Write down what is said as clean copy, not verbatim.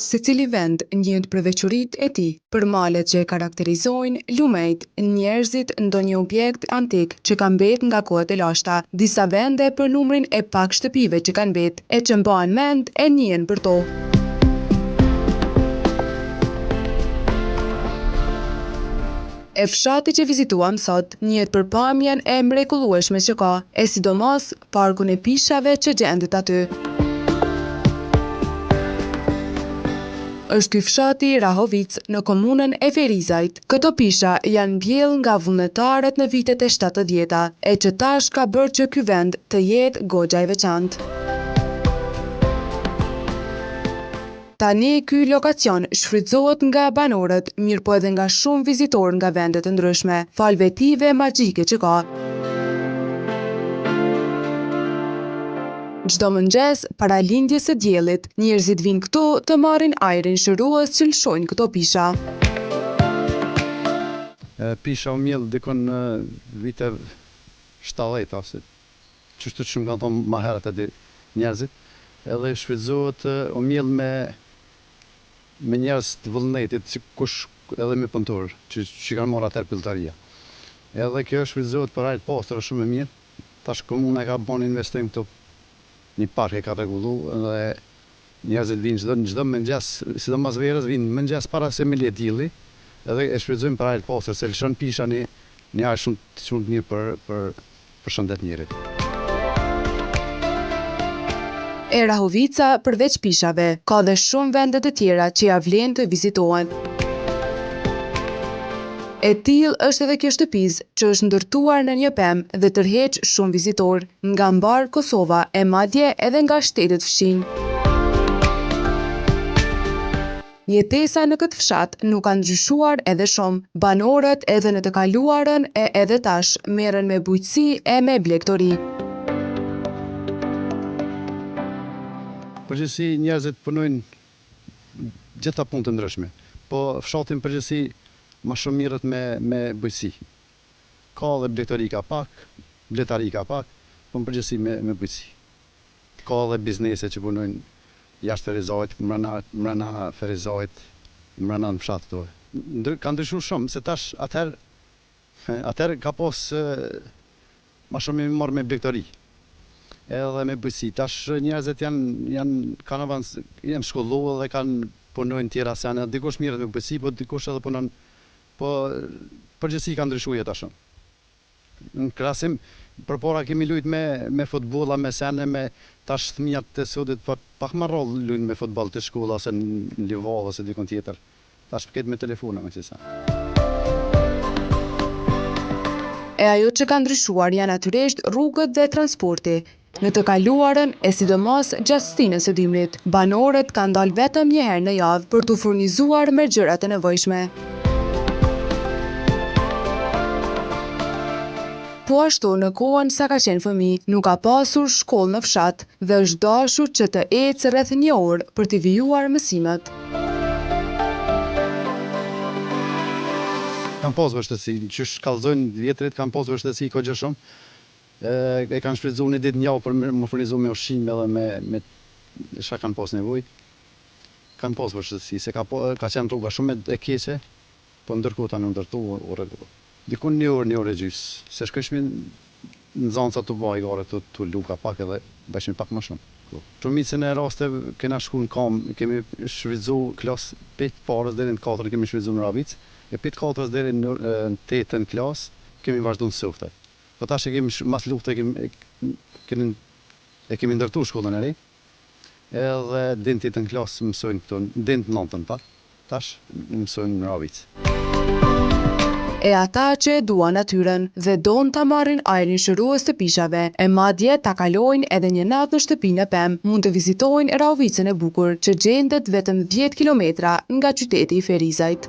Secili vend njeh për veçoritë e tij, për malet që e karakterizojnë, lumejt, njerëzit, ndonjë objekt antik që ka mbetë nga kohët e lashta, disa vende për numrin e pak shtëpive që kanë mbetë, e që mbahen mend e njihen për to. E fshati që vizituam sot njihet për pamjen e mrekullueshme që ka, e sidomos parkun e pishave që gjendet aty. Është ky fshati Rahovic në komunën e Ferizajt. Këto pisha janë mbjellë nga vullnetarët në vitet e 70-ta, e që tash ka bërë që ky vend të jetë goxha e veçantë. Tani ky lokacion shfrytëzohet nga banorët, mirëpo edhe nga shumë vizitorë nga vende të ndryshme, fal vetive magjike që ka. Çdo mëngjes, para lindjes së diellit, njerëzit vinë këtu të marrin ajrin shërues që lëshojnë këto pisha. Pisha u mjell dikon në vite 70 ose çështë që më kanë thonë më herët aty njerëzit, edhe shfrytëzohet u mjell me njerëz të vullnetit, si kush edhe me punëtor që kanë marrë atër pilltaria. Edhe kjo shfrytëzohet për ajër pastër shumë e mirë. Tash komuna ka bën investim këtu. Një park e ka rregullu dhe njerëzit vinë çdo mëngjes, sidomos verës vinë mëngjes para se me lë dielli, edhe e shfrytëzojmë për ajër pastër, se lëshon pisha një ajër shumë të mirë për shëndet njerit. E Rahovica përveç pishave, ka dhe shumë vende të tjera që ja vlen të vizitohen. E tillë është edhe kjo shtëpisë që është ndërtuar në një pemë dhe tërheq shumë vizitorë nga mbar Kosova e madje edhe nga shtetet fshinj. Jetesa në këtë fshat nuk ka ndryshuar edhe shumë. Banorët edhe në të kaluarën e edhe tash merren me bujqësi e me blegtori. Përgjithësi njerëzit punojnë gjitha punë të ndryshme, po fshatin përgjithësi më shumë mirët me bujqësi. Ka dhe blegtori ka pak, bletari ka pak, po në përgjithësi me bujqësi. Ka dhe biznese që punojnë jashtë Ferizajt, mrena Ferizajt, mrena në fshat këtu. Ka ndryshuar shumë, se tash atëherë ka pas më shumë i marrë me blegtori. Edhe me bujqësi. Tash njerëzit janë shkolluar dhe kanë punojnë tjera sene. Dikush mirët me bujqësi, po dikush edhe punon. Po përgjithësi ka ndryshuar jeta shumë. Në krahasim, përpara kemi lujt me futbolla, me sene, me tash fëmijat të sodit pak më rrallë lujnë me futboll të shkolla ose në livall ose dikon tjetër. Tash këtë me telefona me qësa. E ajo që ka ndryshuar janë natyrisht rrugët dhe transporti. Në të kaluarën, e sidomos gjastësinës së dimrit, banorët kanë dalë vetëm një herë në javë për t'u furnizuar me gjërat e nevojshme. Po ashtu në kohën sa ka qenë fëmijë, nuk ka pasur shkollë në fshat dhe është dashur që të ecë rreth një orë për t'i vijuar mësimet. Kanë pas vështirësi, që shkallëzojnë vjetrit, kanë pas vështirësi ko gjë shumë. E kanë shfrytzuar një ditë njavë për më furnizu me ushqim edhe me çka kanë pas nevojë. Kanë pas vështirësi, se ka qenë rruga shumë e keqe, po ndërkohë tani u ndërtu u rregullu. Dikun një orë e gjys, se shkojshmi në zonë sa të vaj gare të luka pak edhe bëshmi pak më shumë. Shumicën e rasteve kena shku në kam, kemi shfrytzu klasë 5 parës deri në 4 kemi shfrytzu në Ravic, e 5 4 deri në 8 klasë kemi vazhdu në sufte. Po tash e kemi mas lufte e kemi ndërtu shkollën e ri, edhe din 8 klasë mësojnë këtu, din 9 pa, tash mësojnë në Ravic. E ata që e duan natyren dhe don ta marrin ajrin shërues të pishave, e madje ta kalojnë edhe një natë në shtëpinë e pemë, mund të vizitojnë Rahovicën e bukur, që gjendet vetëm 10 kilometra nga qyteti i Ferizajt.